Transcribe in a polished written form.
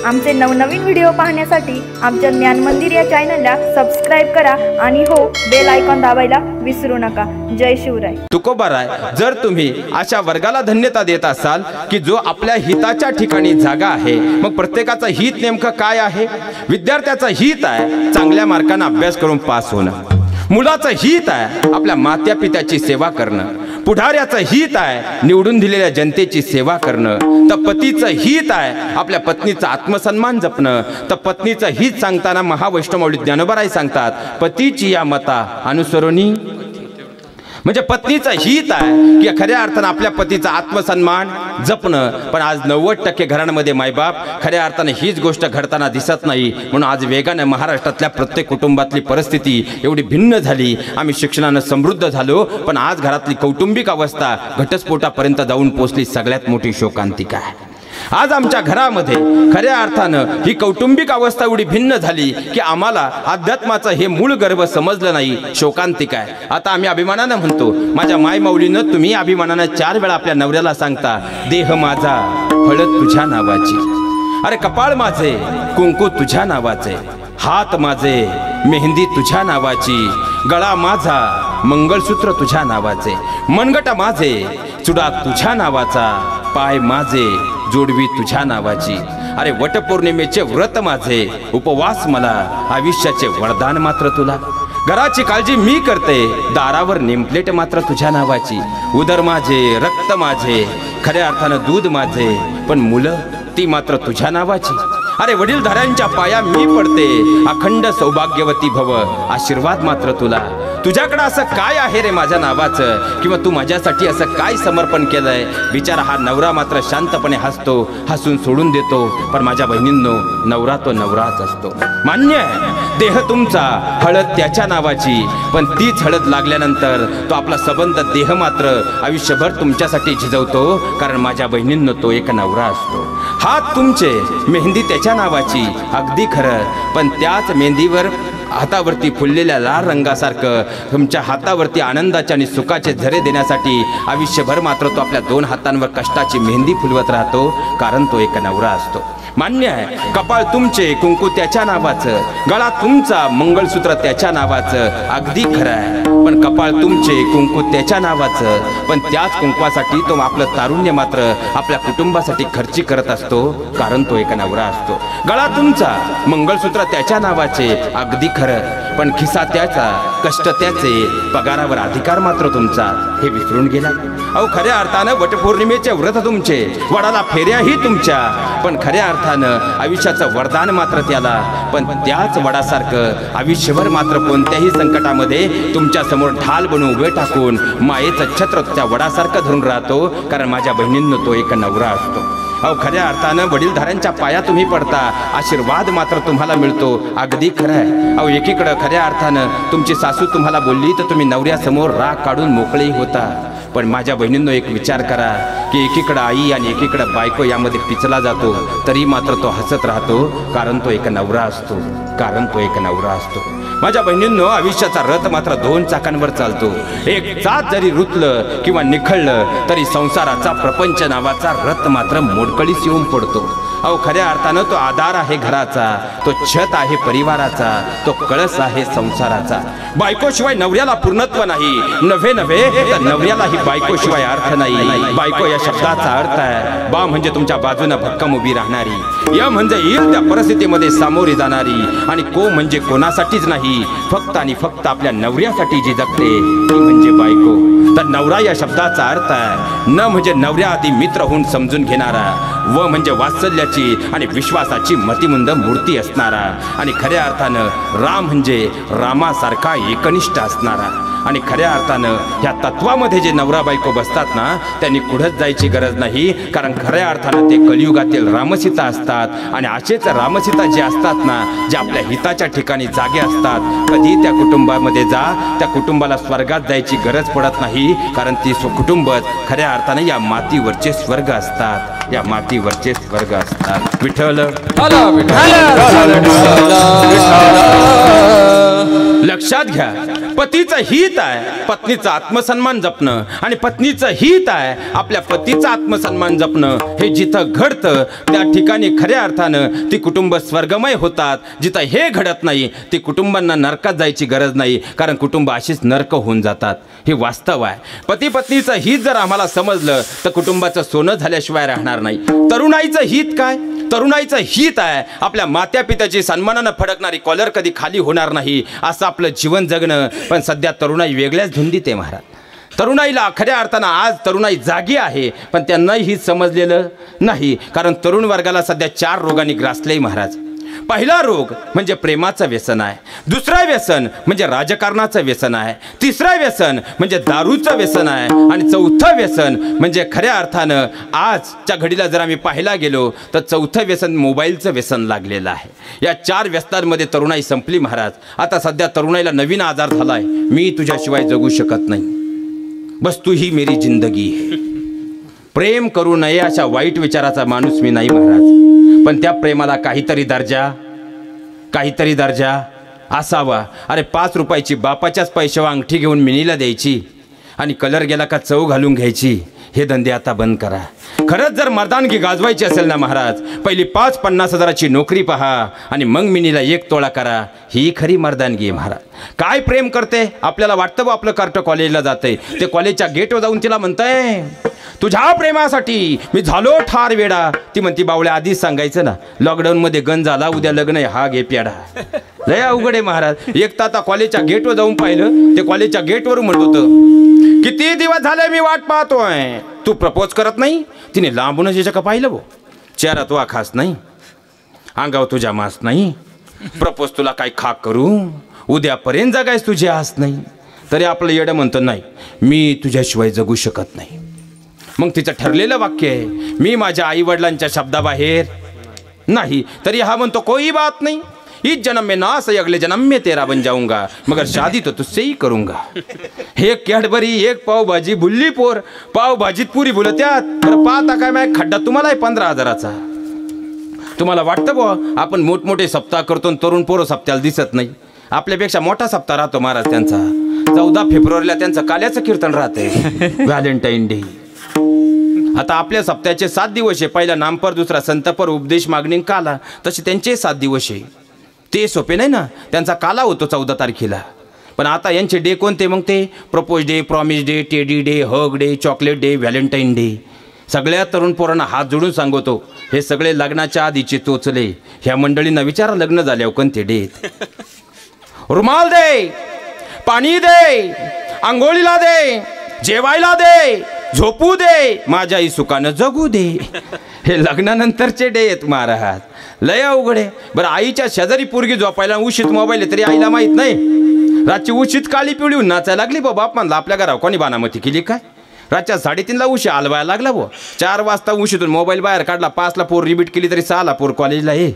आमचे नवनवीन व्हिडिओ पाहण्यासाठी आमच्या ज्ञान मंदिर या चॅनलला सबस्क्राइब करा आणि हो बेल आयकॉन दाबायला विसरू नका। जय शिवराय। तुकोबाराय, जर तुम्ही अशा वर्गाला धन्यता देत असाल की जो आपल्या हिताच्या ठिकाणी जागा आहे, मग प्रत्येकाचं हित नेमकं काय आहे? विद्यार्थ्याचं हित आहे चांगल्या मार्काने अभ्यास करून पास होणं, मुलाचं हित आहे आपल्या मात्या पित्याची सेवा करणं, पुढाऱ्याचं हित आहे निवडून दिलेल्या जनतेची सेवा करणं, तर पतीचं हित आहे आपल्या पत्नीचा आत्मसन्मान जपणं। तर पत्नीचं हित सांगताना महावैष्णवमाऊली ज्ञानोबाराय सांगतात, पतीची या मता अनुसरुनी, म्हणजे पत्नीचं हित आहे की खऱ्या अर्थाने आपल्या पतीचा आत्मसन्मान जपणं। पण आज 90% घरांमध्ये मायबाप खऱ्या अर्थाने हीच गोष्ट घडताना दिसत नाही, म्हणून आज वेगाने महाराष्ट्रातल्या प्रत्येक कुटुंबातली परिस्थिती एवढी भिन्न झाली। आम्ही शिक्षणाने समृद्ध झालो, पण आज घरातली कौटुंबिक अवस्था घटस्फोटापर्यंत जाऊन पोहोचली, सगळ्यात मोठी शोकांतिका आहे। आज आमच्या घरामध्ये खऱ्या अर्थानं ही कौटुंबिक अवस्था एवढी भिन्न झाली की आम्हाला अध्यात्माचं हे मूळ गर्भ समजलं नाही, शोकांतिका आहे। आता आम्ही अभिमानानं म्हणतो, माझ्या माय माऊलीनं तुम्ही अभिमानानं 4 वेळा आपल्या नवऱ्याला सांगता, देह माझा हळद तुझ्या नावाची, अरे कपाळ माझे कुंकू तुझ्या नावाचे, हात माझे मेहंदी तुझ्या नावाची, गळा माझा मंगळसूत्र तुझ्या नावाचे, मनगट माझे चुडा तुझ्या नावाचा, पाय माझे जोडवी तुझ्या नावाची, अरे वटपौर्णिमेचे व्रत माझे, उपवास मला, आयुष्याचे वरदान मात्र तुला, घराची काळजी मी करते, दारावर नेमप्लेट मात्र तुझ्या नावाची, उदर माझे रक्त माझे, खऱ्या अर्थानं दूध माझे, पण मुलं ती मात्र तुझ्या नावाची, अरे वडीलधाऱ्यांच्या पाया मी पडते, अखंड सौभाग्यवती भव, आशीर्वाद मात्र तुला, तुझ्याकडे असं काय आहे रे माझ्या नावाचं, किंवा तू माझ्यासाठी असं काय समर्पण केलंय? बिचारा हा नवरा मात्र शांतपणे हसतो, हसून सोडून देतो, पण माझ्या बहिणींनो नवरा तो नवराच असतो। मान्य आहे देह तुमचा हळद त्याच्या नावाची, पण तीच हळद लागल्यानंतर तो आपला संबंध देह मात्र आयुष्यभर तुमच्यासाठी झिजवतो, कारण माझ्या बहिणींनो तो एक नवरा असतो। हात तुमचे मेहंदी त्याच्या नावाची, अगदी खरं, पण त्याच मेहंदीवर हातावरती फुललेल्या लाल रंगासारखं तुमच्या हातावरती आनंदाचे आणि सुखाचे झरे देण्यासाठी आयुष्यभर मात्र तो आपल्या 2 हातांवर कष्टाची मेहंदी फुलवत राहतो, कारण तो एक नवरा असतो। मान्य आहे कपाळ तुमचे कुंकू त्याच्या नावाचं, गळा तुमचा मंगळसूत्र त्याच्या नावाचं, अगदी खरं आहे, पण कपाळ तुमचे कुंकू त्याच्या नावाचं, पण त्याच कुंकवासाठी तो आपलं तारुण्य मात्र आपल्या कुटुंबासाठी खर्ची करत असतो, कारण तो एक नवरा असतो। गळा तुमचा मंगळसूत्र त्याच्या नावाचे, अगदी खरं, पण खिसा त्याचा, कष्ट त्याचे, पगारावर अधिकार मात्र तुमचा, हे विसरून गेला। अहो खऱ्या अर्थानं वटपौर्णिमेचे व्रत तुमचे, वडाला फेऱ्याही तुमच्या, पण खऱ्या अर्थानं आयुष्याचं वरदान मात्र त्याला, पण त्याच वडासारखं आयुष्यभर मात्र कोणत्याही संकटामध्ये तुमच्या समोर ढाल बनवून उभे टाकून मायेचं छत्र त्या वडासारखं धरून राहतो, कारण माझ्या बहिणींनो तो एक नवरा असतो। अहो खऱ्या अर्थानं वडीलधाऱ्यांच्या पाया तुम्ही पडता, आशीर्वाद मात्र तुम्हाला मिळतो, अगदी खरं आहे। अहो एकीकडं खऱ्या अर्थानं तुमची सासू तुम्हाला बोलली तर तुम्ही नवऱ्यासमोर राग काढून मोकळी होता, पण माझ्या बहिणींनो एक विचार करा की एकीकडं आई आणि एकीकडं बायको यामध्ये पिचला जातो, तरी मात्र तो हसत राहतो, कारण तो एक नवरा असतो, कारण तो एक नवरा असतो। माझ्या बहिणींनो आयुष्याचा रथ मात्र 2 चाकांवर चालतो, एक चाक जरी रुतलं किंवा निखळलं तरी संसाराचा प्रपंच नावाचा रथ मात्र मोडकळीस येऊन पडतो। अहो खऱ्या अर्थानं तो आधार आहे घराचा, तो छत आहे परिवाराचा, तो कळस आहे संसाराचा। बायकोशिवाय नवऱ्याला पूर्णत्व नाही, नव्हे तर नवऱ्यालाही बायकोशिवाय अर्थ नाही। बायको या शब्दाचा अर्थ आहे बा म्हणजे तुमच्या बाजूने भक्कम उभी राहणारी, या म्हणजे येईल त्या परिस्थितीमध्ये सामोरी जाणारी, आणि को म्हणजे कोणासाठीच नाही, फक्त आणि फक्त आपल्या नवऱ्यासाठी जी जगते ती म्हणजे बायको। तर नवरा या शब्दाचा अर्थ आहे न म्हणजे नवऱ्या आधी मित्र होऊन समजून घेणारा, व म्हणजे वात्सल्याची आणि विश्वासाची मतिमंद मूर्ती असणारा, आणि खऱ्या अर्थानं राम म्हणजे रामासारखा एकनिष्ठ असणारा, आणि खऱ्या अर्थानं ह्या तत्वामध्ये जे नवरा बायको बसतात ना, त्यांनी कुठंच जायची गरज नाही, कारण खऱ्या अर्थानं ते कलियुगातील रामसीता असतात, आणि असेच रामसीता जे असतात ना, जे आपल्या हिताच्या ठिकाणी जागे असतात, कधी त्या कुटुंबामध्ये जा, त्या कुटुंबाला स्वर्गात जायची गरज पडत नाही, कारण ती कुटुंबच खऱ्या अर्थानं या मातीवरचे स्वर्ग असतात, या मातीवरचे स्वर्ग असतात। विठ्ठल लक्षात घ्या, पतीचं हित आहे पत्नीचा आत्मसन्मान जपणं, आणि पत्नीचं हित आहे आपल्या पतीचा आत्मसन्मान जपणं. हे जिथं घडतं त्या ठिकाणी खऱ्या अर्थानं ती कुटुंब स्वर्गमय होतात. जिथं हे घडत नाही ती कुटुंबांना नरकात जायची गरज नाही, कारण कुटुंब अशीच नरक होऊन जातात. हे वास्तव आहे. पती पत्नीचं हित जर आम्हाला समजलं तर कुटुंबाचं सोनं झाल्याशिवाय राहणार नाही. तरुणाईचं हित काय? तरुणाईचं हित आहे आपल्या मात्या पित्याची सन्मानानं फडकणारी कॉलर कधी खाली होणार नाही असं आपलं जीवन जगणं. पण सध्या तरुणाई वेगळ्याच धुंदीत आहे महाराज. तरुणाईला खऱ्या अर्थानं आज तरुणाई जागी आहे, पण त्यांनाही हित समजलेलं नाही. कारण तरुण वर्गाला सध्या 4 रोगांनी ग्रासले महाराज. पहिला रोग म्हणजे प्रेमाचं व्यसन आहे. दुसरा व्यसन म्हणजे राजकारणाचं व्यसन आहे. तिसरा व्यसन म्हणजे दारूचं व्यसन आहे. आणि चौथं व्यसन म्हणजे खऱ्या अर्थानं आजच्या घडीला जर आम्ही पाहायला गेलो तर चौथं व्यसन मोबाईलचं व्यसन लागलेलं आहे. या 4 व्यसनांमध्ये तरुणाई संपली महाराज. आता सध्या तरुणाईला नवीन आजार झालाय, मी तुझ्याशिवाय जगू शकत नाही, बस तू ही मेरी जिंदगी है. प्रेम करू नये अशा वाईट विचाराचा माणूस मी नाही महाराज, पण त्या प्रेमाला काहीतरी दर्जा असावा. अरे 5 रुपयाची बापाच्याच पैशावर अंगठी घेऊन मिनीला द्यायची आणि कलर गेला का चव घालून घ्यायची, हे धंदे आता बंद करा. खरंच जर मर्दानगी गाजवायची असेल ना महाराज, पहिली 5-50 हजाराची नोकरी पहा आणि मग मिनीला 1 तोळा करा. ही खरी मर्दानगी आहे महाराज. काय प्रेम करते आपल्याला वाटतं बा आपलं कार्ट कॉलेजला जाते, ते कॉलेजच्या गेटवर जाऊन तिला म्हणताय तुझ्या प्रेमासाठी मी झालो ठार वेडा. ती म्हणती बावळ्या आधीच सांगायचं ना, लॉकडाऊनमध्ये गण झाला, उद्या लग्न आहे, हा घे प्याडा. लय अवघड आहे महाराज. एक तर आता कॉलेजच्या गेटवर जाऊन पाहिलं, ते कॉलेजच्या गेटवर म्हणत होतं किती दिवस झाले मी वाट पाहतोय, तू प्रपोज करत नाही. तिने लांबूनच याच्या का पाहिलं भो, चेहरा तुझा खास नाही, अंगावर तुझ्या मास नाही, प्रपोज तुला काय खाक करू, उद्यापर्यंत जगायच तुझी आस नाही. तरी आपलं येडं म्हणतं नाही मी तुझ्याशिवाय जगू शकत नाही. मग तिचं ठरलेलं वाक्य आहे मी माझ्या आई वडिलांच्या शब्दाबाहेर नाही. तरी हा म्हणतो कोई बात नहीं, इस जन्म में ना सही अगले जन्म में तेरा बन जाऊंगा, मगर शादी तो तुझसे ही करूंगा. एक कॅडबरी, एक पावभाजी, बुल्ली पोर, पावभाजीत पुरी बोलत्यात. बरं पाहता काय माय खड्डा तुम्हाला आहे 15,000चा. तुम्हाला वाटतं बुवा आपण मोठमोठे सप्ताह करतो, तरुण पोरं सप्त्याला दिसत नाही. आपल्यापेक्षा मोठा सप्ताह राहतो महाराज त्यांचा. 14 फेब्रुवारीला त्यांचं काल्याचं कीर्तन राहते, व्हॅलेंटाईन डे. आता आपल्या सप्त्याचे 7 दिवस आहे. पहिला नामपर, दुसरा संतपर, उपदेश, मागणी, काला. तसे त्यांचे 7 दिवस आहे. ते सोपे नाही ना, त्यांचा काला होतो 14 तारखेला. पण आता यांचे डे कोणते मग? ते propose day, promise day, teddy day, hug day, chocolate day, Valentine day. सगळ्या तरुण पोरांना हात जोडून सांगतो, हे सगळे लग्नाच्या आधीचे चोचले. ह्या मंडळींना विचारा लग्न झाल्यावर कोणते डे. रुमाल दे, पाणी दे, आंघोळीला दे, जेवायला दे, झोपू दे, माझ्याही सुखानं जगू दे. हे लग्नानंतरचे डे आहेत महाराज. लय अवघड आहे. बरं आईच्या शेजारी पोरगी झोपायला उशीत मोबाईल आहे, तरी आईला माहीत नाही. रातची उशीत काळी पिवळी नाचायला लागली बा. बाप म्हणला आपल्या घरावर कोणी बानामती केली काय? रातच्या 3:30ला उशी हलवायला लागला बो. 4 वाजता उशीतून मोबाईल बाहेर काढला, 5ला पोर रिपीट केली तरी 6ला पोर कॉलेजला आहे.